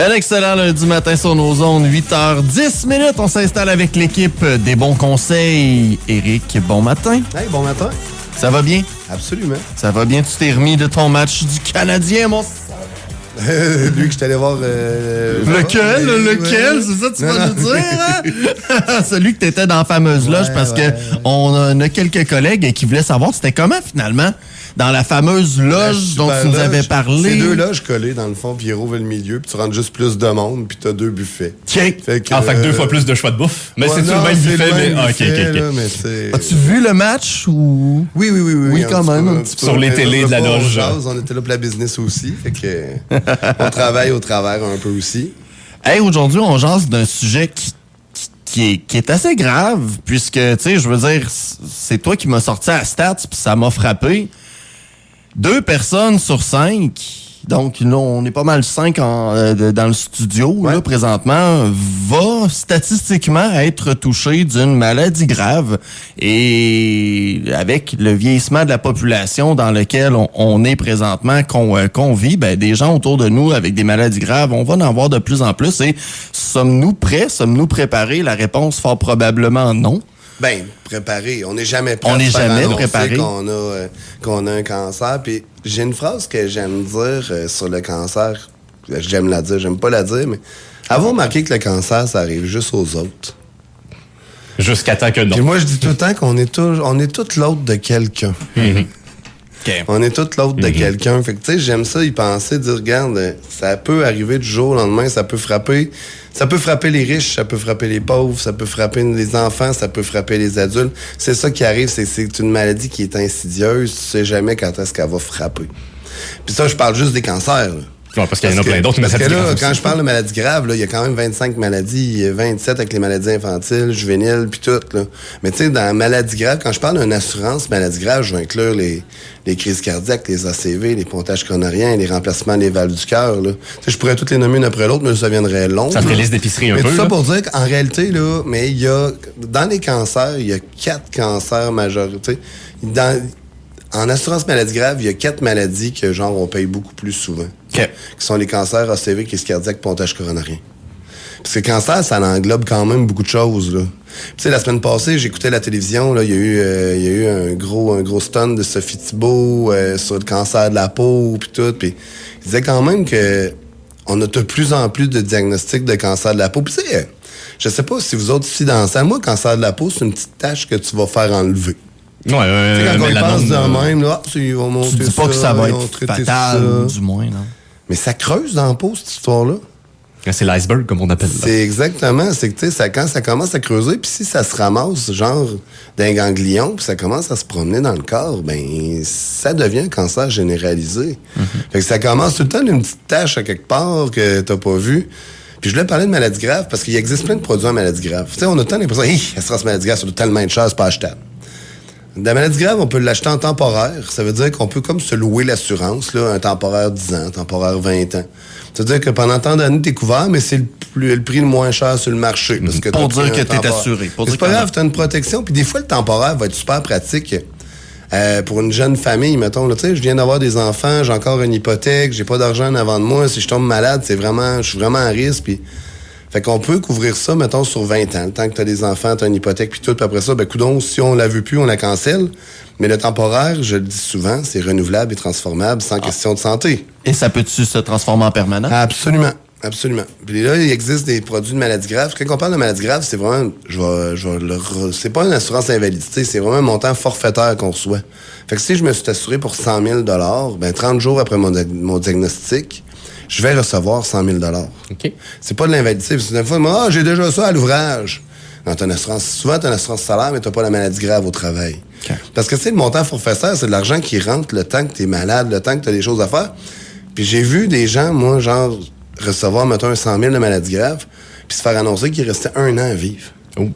Un excellent lundi matin sur nos ondes, 8h10. On s'installe avec l'équipe des bons conseils. Éric, bon matin. Hey, bon matin. Ça va bien? Absolument. Ça va bien? Tu t'es remis de ton match du Canadien, mon... Lui que je t'allais voir... Lequel? Lequel? C'est ça que tu vas nous dire, hein? Celui que t'étais dans la fameuse loge, parce que on a quelques collègues qui voulaient savoir c'était comment, finalement, dans la fameuse loge dont tu nous avais parlé. C'est 2 loges collées, dans le fond, puis ils rouvrent le milieu, puis tu rentres juste plus de monde, puis t'as 2 buffets. Tiens! Fait que 2 fois plus de choix de bouffe. Mais c'est-tu le même buffet? OK. As-tu vu le match ou... Oui, quand même, un petit peu. Sur les télés de la loge. On était là pour la business aussi, fait que on travaille au travers un peu aussi. Hey, aujourd'hui, on jase d'un sujet qui est assez grave, puisque, tu sais, je veux dire, c'est toi qui m'as sorti à Stats, puis ça m'a frappé. 2 personnes sur 5, donc là, on est pas mal 5 dans le studio, là, présentement, va statistiquement être touché d'une maladie grave. Et avec le vieillissement de la population dans lequel on est présentement, qu'on vit, ben, des gens autour de nous avec des maladies graves, on va en avoir de plus en plus. Et sommes-nous prêts? Sommes-nous préparés? La réponse, fort probablement non. Ben, préparé. On n'est jamais prêt. On n'est jamais préparé. Qu'on a un cancer. Puis j'ai une phrase que j'aime dire sur le cancer. J'aime la dire, j'aime pas la dire, mais avez-vous remarqué que le cancer, ça arrive juste aux autres? Jusqu'à temps que non. Puis moi, je dis tout le temps qu'on est tout l'autre de quelqu'un. Mm-hmm. Okay. On est tout l'autre de quelqu'un. Fait que, tu sais, j'aime ça, y penser, dire, regarde, ça peut arriver du jour au lendemain, ça peut frapper. Ça peut frapper les riches, ça peut frapper les pauvres, ça peut frapper les enfants, ça peut frapper les adultes. C'est ça qui arrive, c'est une maladie qui est insidieuse. Tu sais jamais quand est-ce qu'elle va frapper. Puis ça, je parle juste des cancers, là. Ouais, parce qu'il y en a plein d'autres. Parce que là, quand je parle de maladies graves, là, il y a quand même 25 maladies, 27 avec les maladies infantiles, juvéniles, puis tout, là. Mais tu sais, dans maladies graves, quand je parle d'une assurance maladie grave, je vais inclure les crises cardiaques, les ACV, les pontages coronariens, les remplacements des valves du cœur, là. Tu sais, je pourrais toutes les nommer une après l'autre, mais ça viendrait long. Ça ferait liste d'épicerie un peu. Mais tout ça pour dire qu'en réalité, là, mais il y a, dans les cancers, il y a 4 cancers majeurs, tu sais. En assurance maladie grave, il y a 4 maladies que, genre, on paye beaucoup plus souvent. Okay. Qui sont les cancers ACV, crise cardiaque, pontage coronarien. Parce que le cancer, ça englobe quand même beaucoup de choses, là. Tu sais, la semaine passée, j'écoutais la télévision, là, il y a eu un gros stun de Sophie Thibault sur le cancer de la peau, puis tout. Puis il disait quand même que on a de plus en plus de diagnostics de cancer de la peau. Puis tu sais, je sais pas si vous autres ici dans la salle, moi, cancer de la peau, c'est une petite tache que tu vas faire enlever. Ouais, quand on y pense de même, là, ils vont monter ça. Tu dis pas que ça va être fatal, du moins, non? Mais ça creuse dans la peau, cette histoire-là. C'est l'iceberg, comme on appelle ça. C'est exactement. C'est que, tu sais, quand ça commence à creuser, puis si ça se ramasse, genre, d'un ganglion, puis ça commence à se promener dans le corps, ben ça devient un cancer généralisé. Fait que ça commence tout le temps d'une petite tache à quelque part que t'as pas vu. Puis je voulais parler de maladies graves, parce qu'il existe plein de produits en maladies graves. Tu sais, on a tant l'impression, assurance maladie grave, ça doit tellement être cher, c'est pas achetable. La maladie grave, on peut l'acheter en temporaire. Ça veut dire qu'on peut comme se louer l'assurance, là, un temporaire 10 ans, un temporaire 20 ans. Ça veut dire que pendant tant d'années, t'es couvert, mais c'est le prix le moins cher sur le marché. Parce que pour dire que t'es assuré. C'est pas grave, t'as une protection. Puis des fois, le temporaire va être super pratique. Pour une jeune famille, mettons, tu sais, je viens d'avoir des enfants, j'ai encore une hypothèque, j'ai pas d'argent en avant de moi. Si je tombe malade, je suis vraiment à risque. Puis fait qu'on peut couvrir ça, mettons, sur 20 ans. Le temps que tu as des enfants, tu as une hypothèque, puis tout. Puis après ça, ben, coudonc, si on la veut plus, on la cancelle. Mais le temporaire, je le dis souvent, c'est renouvelable et transformable sans question de santé. Et ça peut-tu se transformer en permanent? Absolument. Absolument. Puis là, il existe des produits de maladies graves. Quand on parle de maladies graves, c'est vraiment, c'est pas une assurance invalidité, c'est vraiment un montant forfaitaire qu'on reçoit. Fait que si je me suis assuré pour 100 000 ben 30 jours après mon diagnostic, je vais recevoir 100 000 OK. C'est pas de l'invalidité. Parce que des fois, j'ai déjà ça à l'ouvrage. Dans ton assurance, souvent, tu as une assurance salaire, mais tu n'as pas la maladie grave au travail. Okay. Parce que, tu sais, le montant forfaitaire, c'est de l'argent qui rentre le temps que tu es malade, le temps que tu as des choses à faire. Puis j'ai vu des gens, moi, genre, recevoir, mettons, un 100 000 de maladie grave, puis se faire annoncer qu'il restait 1 an à vivre. Oh.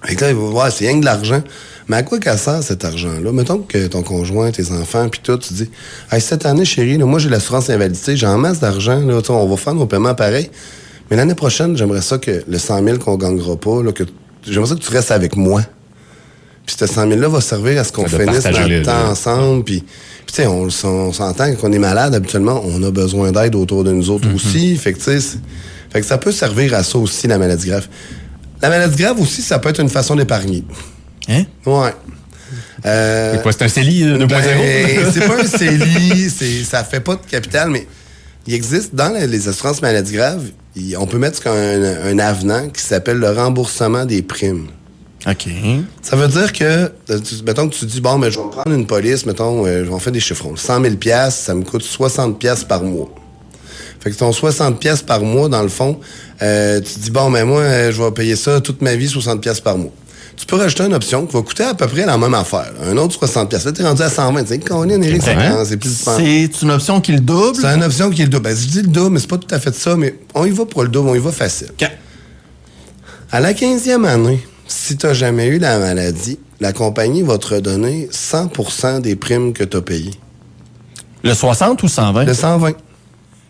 Fait que là, ils vont voir, c'est rien que de l'argent. Mais à quoi ça sert cet argent-là? Mettons que ton conjoint, tes enfants, puis tout, tu dis, hey, cette année, chérie, là, moi, j'ai l'assurance invalidité, j'ai en masse d'argent, là, on va faire nos paiements pareils. Mais l'année prochaine, j'aimerais ça que le 100 000 qu'on gagnera pas, là, j'aimerais ça que tu restes avec moi. Puis ce 100 000-là va servir à ce qu'on finisse notre temps ensemble. Puis Puis tu sais, on s'entend qu'on est malade, habituellement, on a besoin d'aide autour de nous autres aussi. Fait que tu sais, fait que ça peut servir à ça aussi, la maladie grave. La maladie grave aussi, ça peut être une façon d'épargner. Hein? Ouais. C'est quoi, c'est un CELI 2.0? C'est pas un CELI, ça fait pas de capital, mais il existe dans les assurances maladies graves, on peut mettre un avenant qui s'appelle le remboursement des primes. OK. Ça veut dire que, mettons que tu dis, bon, mais je vais prendre une police, mettons, je vais faire des chiffrons. 100 000 $, ça me coûte 60 $ par mois. Fait que ton 60 $ par mois, dans le fond, tu dis, bon, mais moi, je vais payer ça toute ma vie, 60 $ par mois. Tu peux rajouter une option qui va coûter à peu près la même affaire. Un autre 60 $. Là, t'es rendu à 120. Tu sais, qu'on est, Éric, c'est plus C'est une option qui le double? C'est une option qui est le double. Ben, je dis le double, mais c'est pas tout à fait ça, mais on y va pour le double, on y va facile. OK. À la 15e année, si tu n'as jamais eu la maladie, la compagnie va te redonner 100% des primes que tu as payées. Le 60 ou 120? Le 120.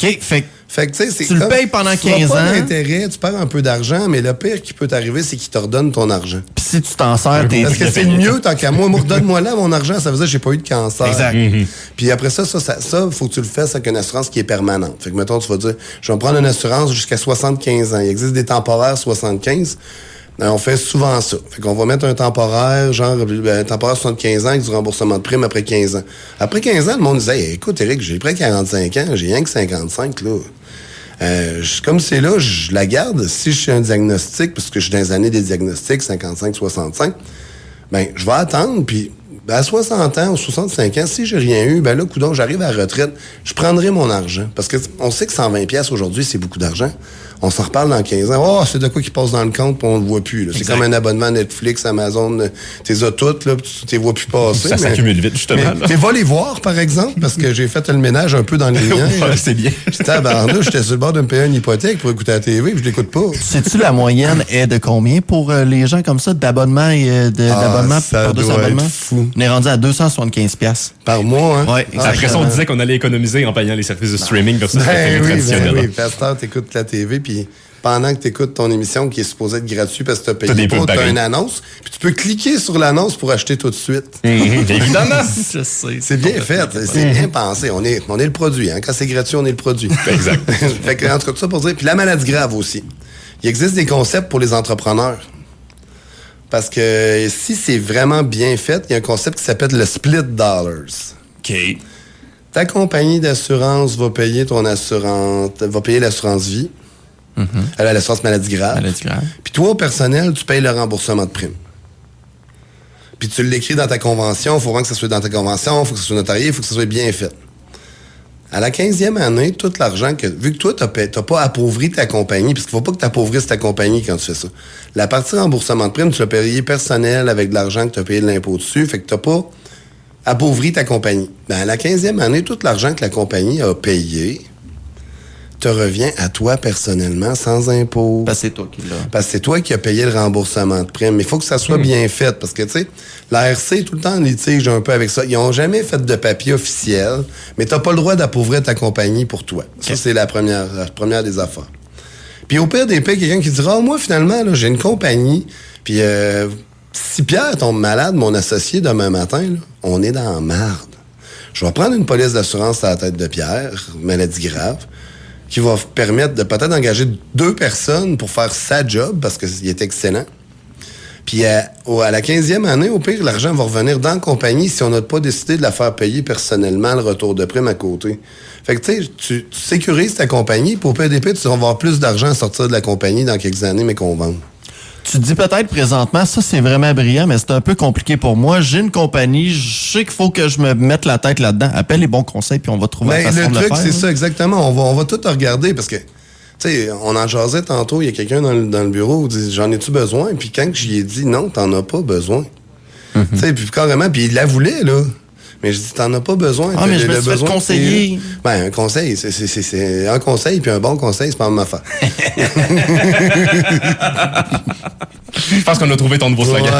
OK, Fait que, tu sais, c'est tu le payes pendant 15 tu ans. pas d'intérêt, tu perds un peu d'argent, mais le pire qui peut t'arriver, c'est qu'il te redonne ton argent. Puis si tu t'en sers, t'es... Parce que c'est mieux, tant qu'à moi. Redonne-moi là mon argent, ça veut dire que j'ai pas eu de cancer. Exact. Puis après ça, faut que tu le fasses avec une assurance qui est permanente. Fait que, mettons, tu vas dire, je vais me prendre une assurance jusqu'à 75 ans. Il existe des temporaires 75. On fait souvent ça. Fait qu'on va mettre un temporaire, genre, un temporaire 75 ans avec du remboursement de prime après 15 ans. Après 15 ans, le monde disait, hey, écoute, Éric, j'ai près 45 ans, j'ai rien que 55, là. Comme c'est là, je la garde. Si je suis un diagnostic, parce que je suis dans les années des diagnostics, 55-65, ben, je vais attendre, puis à 60 ans ou 65 ans, si j'ai rien eu, ben là, coudonc, j'arrive à la retraite, je prendrai mon argent. Parce que on sait que 120 $ aujourd'hui, c'est beaucoup d'argent. On s'en reparle dans 15 ans. Oh, c'est de quoi qui passe dans le compte, puis on le voit plus. Là. C'est comme un abonnement Netflix, Amazon, t'es as toutes, là, puis tu les vois plus passer. Ça s'accumule vite, justement. Mais va les voir, par exemple, parce que j'ai fait le ménage un peu dans les liens. Ouais, c'est bien. J'étais sur le bord de me payer une hypothèque pour écouter la TV, puis je l'écoute pas. Sais-tu la moyenne est de combien pour les gens comme ça, d'abonnement et d'abonnement ça par deux doit abonnements? être fou. On est rendu à 275 $. Par mois, hein? Ouais, Après ça, on disait qu'on allait économiser en payant les services de streaming versus la télé traditionnelle. oui. Pasteur, t'écoutes la TV, puis pendant que t'écoutes ton émission qui est supposée être gratuite parce que t'as payé pas, t'as une annonce, puis tu peux cliquer sur l'annonce pour acheter tout de suite. Évidemment. Je sais. C'est bien fait, c'est bien pensé. On est le produit, hein? Quand c'est gratuit, on est le produit. Exact. Fait que, en tout cas, tout ça pour dire. Puis la maladie grave aussi. Il existe des concepts pour les entrepreneurs. Parce que si c'est vraiment bien fait, il y a un concept qui s'appelle le split dollars. OK. Ta compagnie d'assurance va payer l'assurance vie. L'assurance maladie grave. Maladie grave. Puis toi, au personnel, tu payes le remboursement de prime. Puis tu l'écris dans ta convention, il faut vraiment que ça soit dans ta convention, il faut que ça soit notarié, il faut que ça soit bien fait. À la 15e année, tout l'argent que... Vu que toi, t'as pas appauvri ta compagnie, parce qu'il faut pas que tu appauvisses ta compagnie quand tu fais ça. La partie remboursement de prime, tu l'as payé personnel avec de l'argent que tu as payé de l'impôt dessus, fait que tu n'as pas appauvri ta compagnie. Ben, à la 15e année, tout l'argent que la compagnie a payé te revient à toi personnellement sans impôt. Parce que c'est toi qui l'as. Parce que c'est toi qui as payé le remboursement de prime. Mais il faut que ça soit bien fait. Parce que, tu sais, l'ARC, tout le temps en litige un peu avec ça. Ils n'ont jamais fait de papier officiel, mais tu n'as pas le droit d'appauvrir ta compagnie pour toi. Ça, c'est la première des affaires. Puis au pire des pires, quelqu'un qui dira, moi, finalement, là, j'ai une compagnie, puis si Pierre tombe malade, mon associé, demain matin, là, on est dans la marde. Je vais prendre une police d'assurance à la tête de Pierre, maladie grave, qui va permettre de peut-être engager 2 personnes pour faire sa job, parce qu'il est excellent. Puis à la 15e année, au pire, l'argent va revenir dans la compagnie si on n'a pas décidé de la faire payer personnellement le retour de prime à côté. Fait que tu sais, tu sécurises ta compagnie, puis au pire des pires, tu vas avoir plus d'argent à sortir de la compagnie dans quelques années, mais qu'on vende. Tu te dis peut-être présentement, ça c'est vraiment brillant, mais c'est un peu compliqué pour moi. J'ai une compagnie, je sais qu'il faut que je me mette la tête là-dedans. Appelle les bons conseils, puis on va trouver une façon de le faire. Le truc, c'est ça, exactement. On va tout regarder, parce que, tu sais, on en jasait tantôt, il y a quelqu'un dans le bureau qui dit, j'en ai-tu besoin? Puis quand j'y ai dit, non, t'en as pas besoin. Tu sais, puis carrément, puis il la voulait, là. Mais je dis, t'en as pas besoin. Ah, mais je me suis fait conseiller. Ben, un conseil, c'est un conseil, puis un bon conseil, c'est pas ma affaire. Je pense qu'on a trouvé ton nouveau slogan.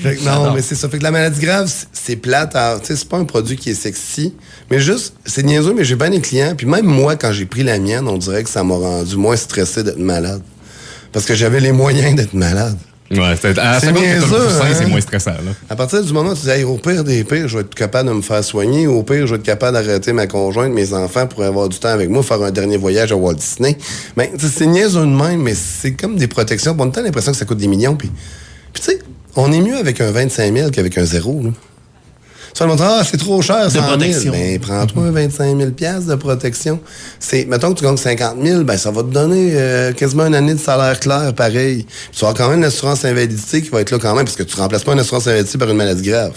Fait que non, mais c'est ça. Fait que la maladie grave, c'est plate. Tu sais, c'est pas un produit qui est sexy. Mais juste, c'est niaiseux, mais j'ai bien des clients. Puis même moi, quand j'ai pris la mienne, on dirait que ça m'a rendu moins stressé d'être malade. Parce que j'avais les moyens d'être malade. Ouais, à C'est seconde que t'as le niaiseux, coussin, hein? c'est moins stressant. Là. À partir du moment où tu dis, hey, au pire des pires, je vais être capable de me faire soigner, au pire, je vais être capable d'arrêter ma conjointe, mes enfants pour avoir du temps avec moi, faire un dernier voyage à Walt Disney. Ben, c'est niaiseux de même, mais c'est comme des protections. On a tant l'impression que ça coûte des millions. Puis tu sais, on est mieux avec un 25 000 qu'avec un zéro. Là. Ça va me dire, c'est trop cher, 100 000. Ben, prends-toi un 25 000 $ de protection. Mettons que tu gagnes 50 000, ben, ça va te donner quasiment une année de salaire clair, pareil. Puis tu vas avoir quand même une assurance invalidité qui va être là quand même, parce que tu remplaces pas une assurance invalidité par une maladie grave.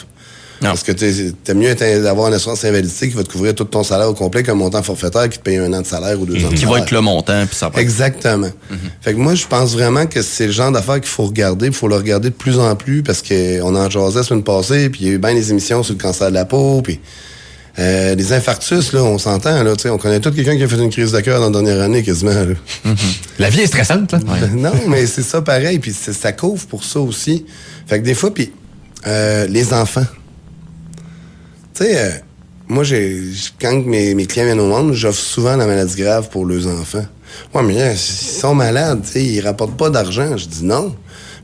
Non. Parce que t'aimes mieux d'avoir une assurance invalidité qui va te couvrir tout ton salaire au complet qu'un montant forfaitaire qui te paye 1 an de salaire ou 2 ans de salaire. Qui va être le montant, puis ça va. Exactement. Fait que moi, je pense vraiment que c'est le genre d'affaires qu'il faut regarder. Il faut le regarder de plus en plus parce qu'on en jasait la semaine passée, puis il y a eu bien des émissions sur le cancer de la peau, puis les infarctus, là, on s'entend, là, tu sais, on connaît tout quelqu'un qui a fait une crise de cœur dans la dernière année, quasiment, là. La vie est stressante, là. Ouais. Non, mais c'est ça pareil, puis ça couvre pour ça aussi. Fait que des fois, puis les enfants. Tu sais, moi, quand mes clients viennent au monde, j'offre souvent la maladie grave pour leurs enfants. Ouais, mais là, s'ils sont malades, tu sais, ils rapportent pas d'argent. Je dis non.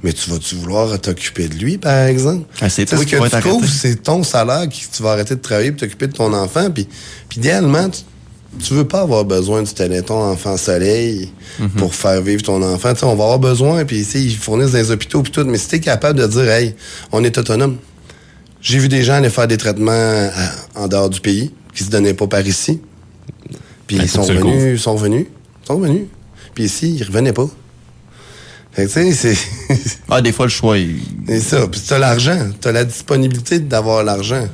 Mais tu vas-tu vouloir t'occuper de lui, par exemple? C'est toi ce qui que vas tu couvres, c'est ton salaire que tu vas arrêter de travailler pour t'occuper de ton enfant. Puis idéalement, tu veux pas avoir besoin du Téléthon Enfant Soleil pour faire vivre ton enfant. T'sais, on va avoir besoin, puis ils fournissent des hôpitaux puis tout. Mais si t'es capable de dire, hey, on est autonome. J'ai vu des gens aller faire des traitements en dehors du pays qui se donnaient pas par ici. Puis ils sont venus. Puis ici, ils revenaient pas. Fait que tu sais, c'est... des fois, le choix, C'est ça. Puis t'as l'argent. T'as la disponibilité d'avoir l'argent.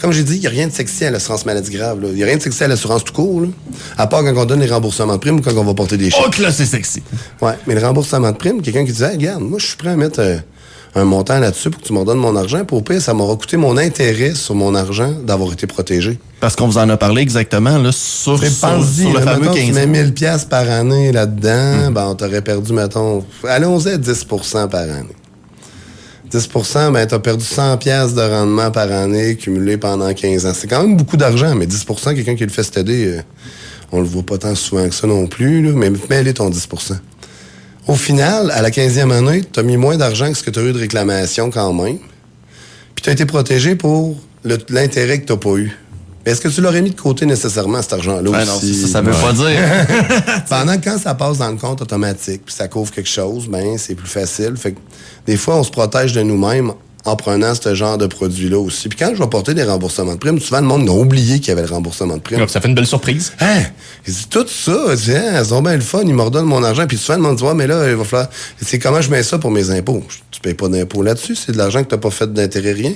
Comme j'ai dit, il n'y a rien de sexy à l'assurance maladie grave. Il n'y a rien de sexy à l'assurance tout court. Là. À part quand on donne les remboursements de primes ou quand on va porter des chèques. Oh, que là, c'est sexy. Ouais, mais le remboursement de primes, quelqu'un qui dit, hey, regarde, moi, je suis prêt à mettre un montant là-dessus pour que tu me redonnes mon argent. Pour au pire, ça m'aura coûté mon intérêt sur mon argent d'avoir été protégé. Parce qu'on vous en a parlé exactement là, sur le fameux 15 000. Tu mets 1000 $ par année là-dedans, ben, on t'aurait perdu, mettons, allons-y à 10 % par année. 10 %, ben, t'as perdu 100 $ de rendement par année cumulé pendant 15 ans. C'est quand même beaucoup d'argent, mais 10 %, quelqu'un qui le fait s'aider, on le voit pas tant souvent que ça non plus, là, mais mets-les ton 10 %. Au final, à la 15e année, tu as mis moins d'argent que ce que tu as eu de réclamation quand même. Puis tu as été protégé pour l'intérêt que tu n'as pas eu. Mais est-ce que tu l'aurais mis de côté nécessairement, cet argent-là aussi? Non, ça veut pas dire. Pendant que quand ça passe dans le compte automatique, puis ça couvre quelque chose, ben c'est plus facile. Fait que des fois, on se protège de nous-mêmes en prenant ce genre de produit-là aussi. Puis quand je vais porter des remboursements de primes, souvent, le monde a oublié qu'il y avait le remboursement de primes. Ça fait une belle surprise. Hein? Tout ça, elles sont bien le fun, ils me redonnent mon argent. Puis souvent, le monde dit, ouais, mais là, il va falloir... C'est comment je mets ça pour mes impôts? Tu payes pas d'impôts là-dessus, c'est de l'argent que tu n'as pas fait d'intérêt, rien.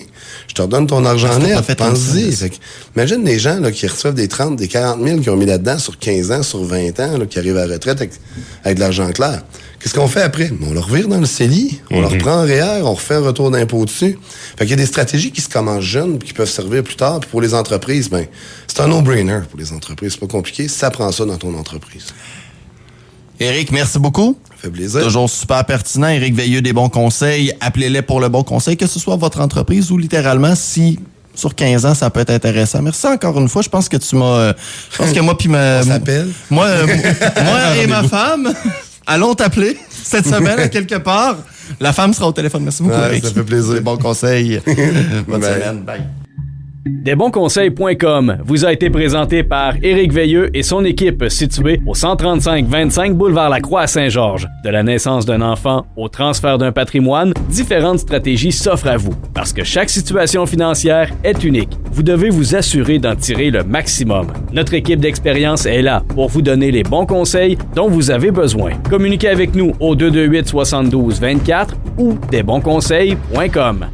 Je te redonne ton argent net, pense-y. Imagine des gens là, qui reçoivent des 30, des 40 000 qui ont mis là-dedans sur 15 ans, sur 20 ans, là, qui arrivent à la retraite avec de l'argent clair. Qu'est-ce qu'on fait après? On le revire dans le CELI, on le reprend en REER, on refait un retour d'impôt dessus. Fait qu'il y a des stratégies qui se commencent jeunes et qui peuvent servir plus tard. Puis pour les entreprises, ben, c'est un no-brainer pour les entreprises. C'est pas compliqué. Ça prend ça dans ton entreprise. Éric, merci beaucoup. Ça fait plaisir. Toujours super pertinent. Éric Veilleux, des bons conseils. Appelez-les pour le bon conseil, que ce soit votre entreprise ou littéralement si... Sur 15 ans, ça peut être intéressant. Merci encore une fois. Je pense que tu m'as... Je pense que moi puis On s'appelle. Moi et ma femme, allons t'appeler cette semaine à quelque part. La femme sera au téléphone. Merci beaucoup, Éric. Ça fait plaisir. Des bons conseils. Bonne semaine. Bye. Desbonsconseils.com vous a été présenté par Éric Veilleux et son équipe située au 135-25 boulevard Lacroix à Saint-Georges. De la naissance d'un enfant au transfert d'un patrimoine, différentes stratégies s'offrent à vous. Parce que chaque situation financière est unique, vous devez vous assurer d'en tirer le maximum. Notre équipe d'expérience est là pour vous donner les bons conseils dont vous avez besoin. Communiquez avec nous au 228-72-24 ou desbonsconseils.com.